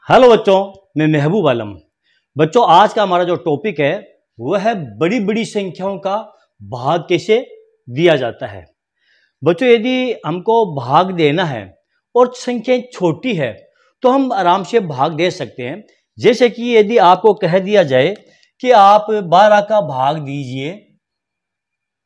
Hello बच्चों, मैं महबूब आलम। बच्चों, आज का हमारा जो टॉपिक है वह है बड़ी बड़ी संख्याओं का भाग कैसे दिया जाता है। बच्चों, यदि हमको भाग देना है और संख्याएं छोटी है तो हम आराम से भाग दे सकते हैं। जैसे कि यदि आपको कह दिया जाए कि आप 12 का भाग दीजिए,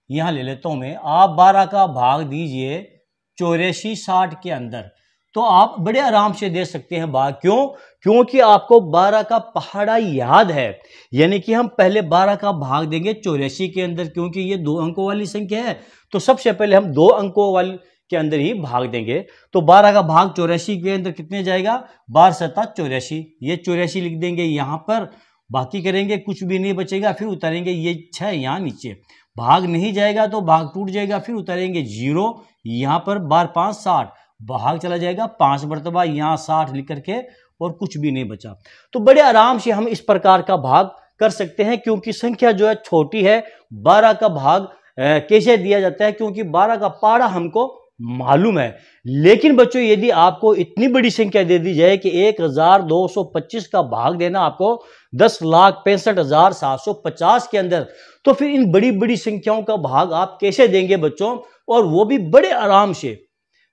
यहां ले लेता हूं मैं, आप 12 का भाग दीजिए 84 60 के अंदर, तो आप बड़े आराम से दे सकते हैं भाग। क्यों? क्योंकि आपको 12 का पहाड़ा याद है। यानी कि हम पहले 12 का भाग देंगे 84 के अंदर, क्योंकि ये 2 अंकों वाली संख्या है, तो सबसे पहले हम 2 अंकों वाली के अंदर ही भाग देंगे। तो 12 का भाग 84 के अंदर कितने जाएगा? 12 सत्ता 84, ये 84 लिख देंगे यहां पर, बाकी करेंगे, कुछ भी नहीं बचेगा, फिर उतारेंगे ये 6 यहां नीचे, भाग नहीं जाएगा तो भाग टूट जाएगा, फिर उतारेंगे 0 यहां पर, 12 5 60, भाग चला जाएगा 5 मरतबा, यहां 60 लिख करके, और कुछ भी नहीं बचा। तो बड़े आराम से हम इस प्रकार का भाग कर सकते हैं, क्योंकि संख्या जो है छोटी है। 12 का भाग कैसे दिया जाता है? क्योंकि 12 का पहाड़ा हमको मालूम है। लेकिन बच्चों, यदि आपको इतनी बड़ी संख्या दे दी जाए कि 1225 का भाग देना आपको 10,65,750 के अंदर, तो फिर इन बड़ी बड़ी संख्याओं का भाग आप कैसे देंगे बच्चों? और वो भी बड़े आराम से,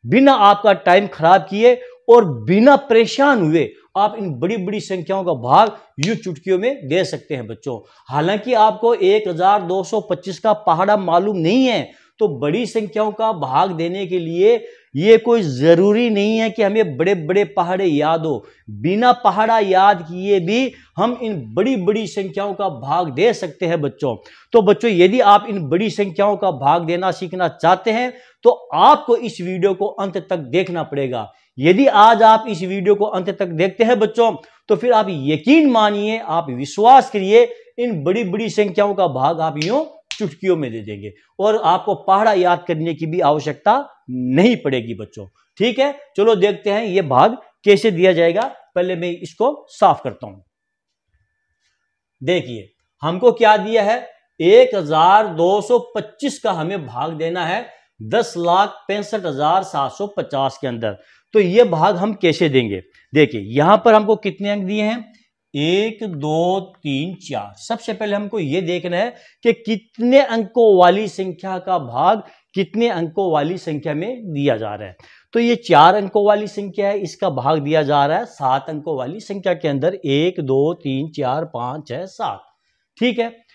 बिना आपका टाइम खराब किए और बिना परेशान हुए आप इन बड़ी बड़ी संख्याओं का भाग यूं चुटकियों में दे सकते हैं बच्चों। हालांकि आपको 1225 का पहाड़ा मालूम नहीं है, तो बड़ी संख्याओं का भाग देने के लिए ये कोई जरूरी नहीं है कि हमें बड़े बड़े पहाड़े याद हो। बिना पहाड़ा याद किए भी हम इन बड़ी बड़ी संख्याओं का भाग दे सकते हैं बच्चों। तो बच्चों, यदि आप इन बड़ी संख्याओं का भाग देना सीखना चाहते हैं तो आपको इस वीडियो को अंत तक देखना पड़ेगा। यदि आज आप इस वीडियो को अंत तक देखते हैं बच्चों, तो फिर आप यकीन मानिए, आप विश्वास करिए, इन बड़ी बड़ी संख्याओं का भाग आप यूं चुटकियों में दे देंगे और आपको पहाड़ा याद करने की भी आवश्यकता नहीं पड़ेगी बच्चों। ठीक है, चलो देखते हैं यह भाग कैसे दिया जाएगा। पहले मैं इसको साफ करता हूं। देखिए, हमको क्या दिया है? 1225 का हमें भाग देना है 10,65,750 के अंदर। तो यह भाग हम कैसे देंगे? देखिए, यहां पर हमको कितने अंक दिए हैं? 1 2 3 4। सबसे पहले हमको यह देखना है कि कितने अंकों वाली संख्या का भाग कितने अंकों वाली संख्या में दिया जा रहा है। तो ये 4 अंकों वाली संख्या है, इसका भाग दिया जा रहा है 7 अंकों वाली संख्या के अंदर, 1 2 3 4 5 6 7। ठीक है,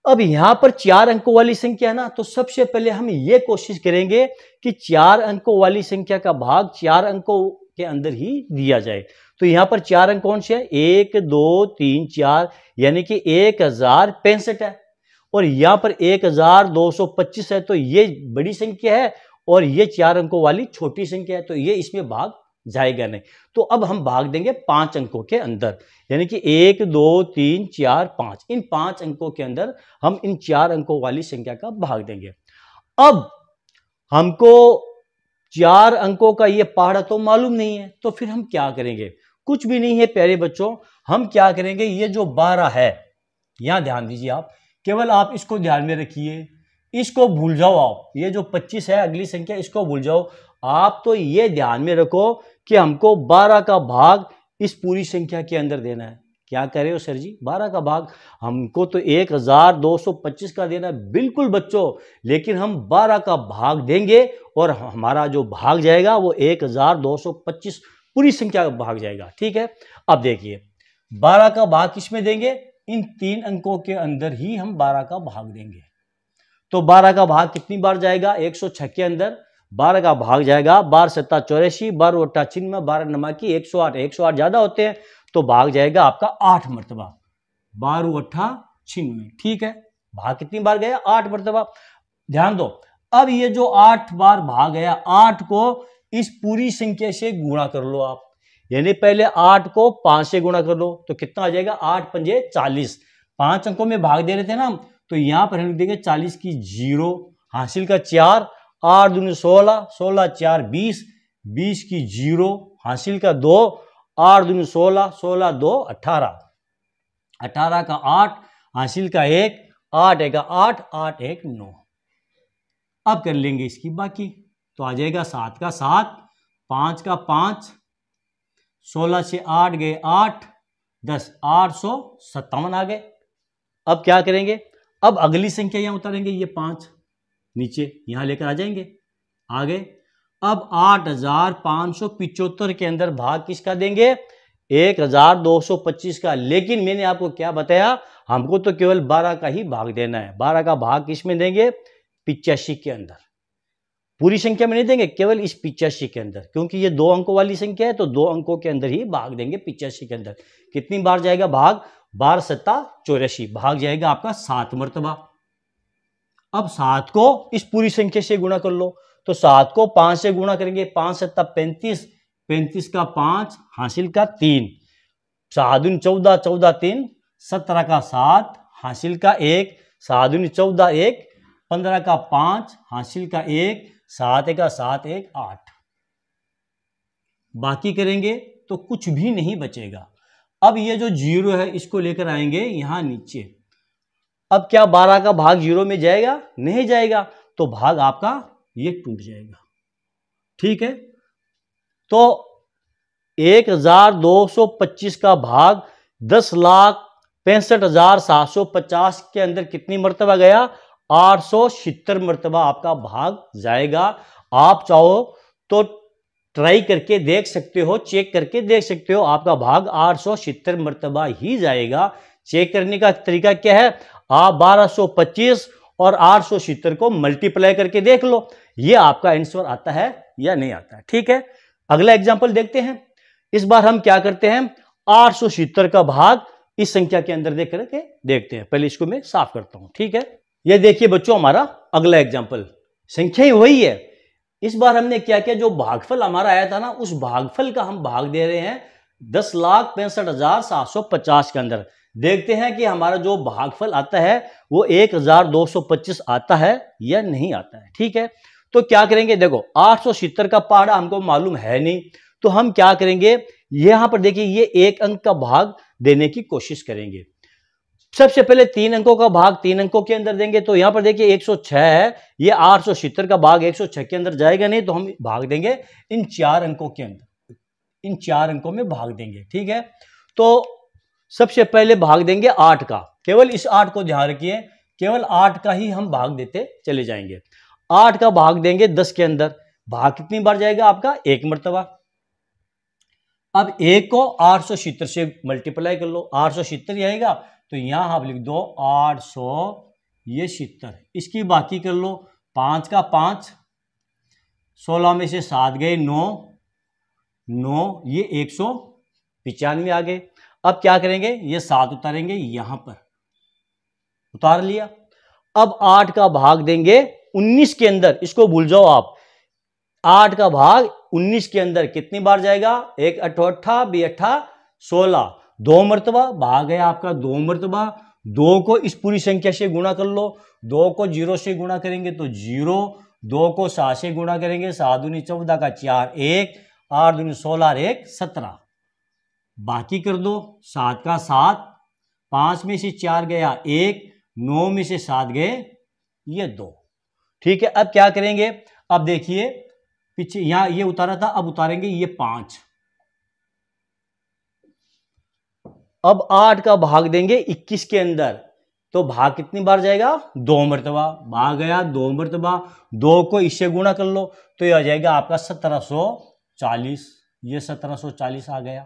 अब यहां पर 4 अंकों वाली संख्या है ना, तो सबसे पहले हम ये कोशिश करेंगे कि 4 अंकों वाली संख्या का भाग 4 अंकों के अंदर ही दिया जाए। तो यहां पर 4 अंक कौन से हैं? 1 2 3 4, यानी कि 1065 है, और यहां पर 1225 है, तो ये बड़ी संख्या है और ये 4 अंकों वाली छोटी संख्या है, तो ये इसमें भाग जाएगा नहीं। तो अब हम भाग देंगे 5 अंकों के अंदर, यानी कि 1 2 3 4 5, इन 5 अंकों के अंदर हम इन 4 अंकों वाली संख्या का भाग देंगे। अब हमको 4 अंकों का ये पहाड़ा तो मालूम नहीं है, तो फिर हम क्या करेंगे? कुछ भी नहीं है प्यारे बच्चों, हम क्या करेंगे? ये जो 12 है, यहां ध्यान दीजिए, आप केवल आप इसको ध्यान में रखिए, इसको भूल जाओ आप। ये जो 25 है अगली संख्या, इसको भूल जाओ। आप तो ये ध्यान में रखो कि हमको 12 का भाग इस पूरी संख्या के अंदर देना है। क्या कह रहे हो सर जी? 12 का भाग हमको तो 1225 का देना है। बिल्कुल बच्चों, लेकिन हम 12 का भाग देंगे और हमारा जो भाग जाएगा वो 1225 पूरी संख्या का भाग जाएगा। ठीक है, अब देखिए 12 का भाग किसमें देंगे? इन 3 अंकों के अंदर ही हम 12 का भाग देंगे। तो 12 का भाग कितनी बार जाएगा? 106 के अंदर 12 का भाग जाएगा 12 सत्ता 84, 12 अट्ठा 96, 12 नमाकी 108, 108 ज्यादा होते हैं, तो भाग जाएगा आपका 8 मरतबा, 12 अट्ठा 96। ठीक है, भाग कितनी बार गया? 8 मरतबा। ध्यान दो, अब ये जो 8 बार भाग गया, 8 को इस पूरी संख्या से गुणा कर लो आप, यानी पहले 8 को 5 से गुणा कर लो, तो कितना आ जाएगा? 8 पंजे 40। 5 अंकों में भाग दे रहे थे ना, तो यहां पर हम लिख देंगे 40 की 0, हासिल का 4, 8 दूनी 16, 16 4 20, 20 की 0, हासिल का 2, 8 दूनी 16, 16 2 18, 18 का 8, हासिल का 1, 8 1 8, 8 1 9। अब कर लेंगे इसकी बाकी, तो आ जाएगा 7 का 7, 5 का 5, 16 से 8 गए 8, 10, 857 आ गए। अब क्या करेंगे, अब अगली संख्या यहां उतारेंगे, ये 5 नीचे यहां लेकर आ जाएंगे, आ गए। अब 8575 के अंदर भाग किसका देंगे, 1225 का। लेकिन मैंने आपको क्या बताया, हमको तो केवल 12 का ही भाग देना है। 12 का भाग किस में देंगे, 85 के अंदर। पूरी संख्या में नहीं देंगे, केवल इस 85 के अंदर, क्योंकि ये 2 अंकों वाली संख्या है, तो 2 अंकों के अंदर ही भाग देंगे 85 के अंदर। कितनी बार जाएगा भाग, 12 सत्ता 84, भाग जाएगा आपका 7 मरतबा। अब 7 को इस पूरी संख्या से गुणा कर लो, तो 7 को 5 से गुणा करेंगे, 5 सत्ता 35, 35 का 5 हासिल का 3, 7 दूनी 14, 14 3, 17 का 7 हासिल का 1, 7 दूनी 14 1, 15 का 5 हासिल का 1, 7 का 7 1 8। बाकी करेंगे तो कुछ भी नहीं बचेगा। अब ये जो 0 है इसको लेकर आएंगे यहां नीचे। अब क्या 12 का भाग 0 में जाएगा, नहीं जाएगा, तो भाग आपका ये टूट जाएगा। ठीक है, तो 1225 का भाग 10,65,750 के अंदर कितनी मरतबा गया, 876 मरतबा आपका भाग जाएगा। आप चाहो तो ट्राई करके देख सकते हो, चेक करके देख सकते हो, आपका भाग 876 मरतबा ही जाएगा। चेक करने का तरीका क्या है, आप 1225 और 876 को मल्टीप्लाई करके देख लो, ये आपका आंसर आता है या नहीं आता है। ठीक है, अगला एग्जांपल देखते हैं। इस बार हम क्या करते हैं, 876 का भाग इस संख्या के अंदर देख करके देखते हैं। पहले इसको मैं साफ करता हूं। ठीक है, ये देखिए बच्चों, हमारा अगला एग्जांपल, संख्या ही वही है। इस बार हमने क्या किया, जो भागफल हमारा आया था ना, उस भागफल का हम भाग दे रहे हैं 10,65,750 के अंदर। देखते हैं कि हमारा जो भागफल आता है वो 1225 आता है या नहीं आता है। ठीक है, तो क्या करेंगे, देखो 876 का पहाड़ा हमको मालूम है नहीं, तो हम क्या करेंगे, यहां पर देखिए ये 1 अंक का भाग देने की कोशिश करेंगे। सबसे पहले 3 अंकों का भाग 3 अंकों के अंदर देंगे, तो यहां पर देखिए 106 है, ये 876 का भाग 106 के अंदर जाएगा नहीं, तो हम भाग देंगे इन 4 अंकों के अंदर, इन 4 अंकों में भाग देंगे। ठीक है, तो सबसे पहले भाग देंगे 8 का, केवल इस 8 को ध्यान रखिए, केवल 8 का ही हम भाग देते चले जाएंगे। 8 का भाग देंगे 10 के अंदर, भाग कितनी बार जाएगा आपका, 1 मरतबा। अब 1 को 876 से मल्टीप्लाई कर लो, 876 आएगा, तो यहां आप लिख दो 876, इसकी बाकी कर लो, 5 का 5, 16 में से 7 गए 9, 9 ये 195 आ गए। अब क्या करेंगे, ये 7 उतारेंगे, यहां पर उतार लिया। अब 8 का भाग देंगे 19 के अंदर, इसको भूल जाओ आप, 8 का भाग 19 के अंदर कितनी बार जाएगा, 1 8 बी 8 16, 2 मरतबा भाग है आपका 2 मरतबा। 2 को इस पूरी संख्या से गुणा कर लो, 2 को 0 से गुणा करेंगे तो 0, 2 को 7 से गुणा करेंगे, 7 दूनी 14 का 4 1, 8 दूनी 16 1 17, बाकी कर दो, 7 का 7, 5 में से 4 गया 1, 9 में से 7 गए ये 2। ठीक है, अब क्या करेंगे, अब देखिए पीछे यहां ये उतारा था, अब उतारेंगे ये 5। अब 8 का भाग देंगे 21 के अंदर, तो भाग कितनी बार जाएगा, 2 मरतबा, भाग गया 2 मरतबा। 2 को इससे गुणा कर लो, तो ये आ जाएगा आपका 1740, ये 1740 आ गया।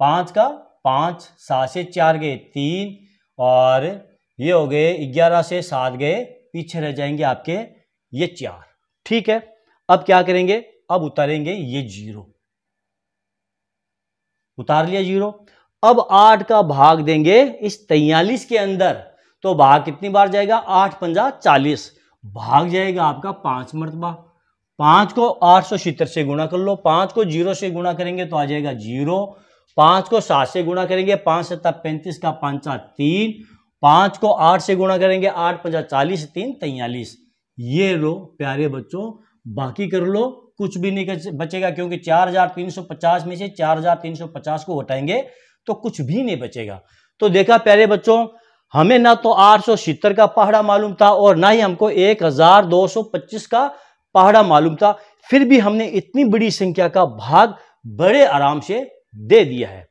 5 का 5, 7 से 4 गए 3, और ये हो गए 11 से 7 गए, पीछे रह जाएंगे आपके ये 4। ठीक है, अब क्या करेंगे, अब उतारेंगे ये 0, उतार लिया 0। अब 8 का भाग देंगे इस 43 के अंदर, तो भाग कितनी बार जाएगा, 8 पंजा 40, भाग जाएगा आपका 5 मरतबा। 5 को 876 से गुणा कर लो, 5 को 0 से गुणा करेंगे तो आ जाएगा 0, 5 को 7 से गुणा करेंगे, 5 7 35 का 5 3, 5 को 8 से गुणा करेंगे, 8 पंजा 40, 3 43। ये लो प्यारे बच्चों, बाकी कर लो, कुछ भी नहीं बचेगा, क्योंकि 4350 में से 4350 को हटाएंगे तो कुछ भी नहीं बचेगा। तो देखा प्यारे बच्चों, हमें ना तो 876 का पहाड़ा मालूम था और ना ही हमको 1225 का पहाड़ा मालूम था, फिर भी हमने इतनी बड़ी संख्या का भाग बड़े आराम से दे दिया है।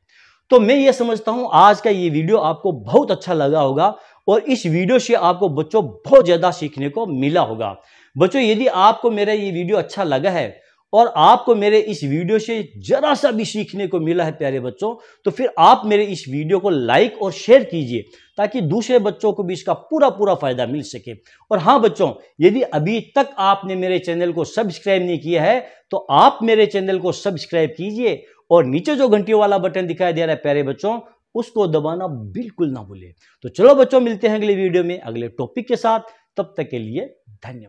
तो मैं ये समझता हूं आज का ये वीडियो आपको बहुत अच्छा लगा होगा और इस वीडियो से आपको बच्चों बहुत ज्यादा सीखने को मिला होगा। बच्चों यदि आपको मेरा ये वीडियो अच्छा लगा है और आपको मेरे इस वीडियो से जरा सा भी सीखने को मिला है प्यारे बच्चों, तो फिर आप मेरे इस वीडियो को लाइक और शेयर कीजिए ताकि दूसरे बच्चों को भी इसका पूरा पूरा फायदा मिल सके। और हाँ बच्चों, यदि अभी तक आपने मेरे चैनल को सब्सक्राइब नहीं किया है तो आप मेरे चैनल को सब्सक्राइब कीजिए और नीचे जो घंटी वाला बटन दिखाई दे रहा है प्यारे बच्चों, उसको दबाना बिल्कुल ना भूलें। तो चलो बच्चों, मिलते हैं अगले वीडियो में अगले टॉपिक के साथ। तब तक के लिए धन्यवाद।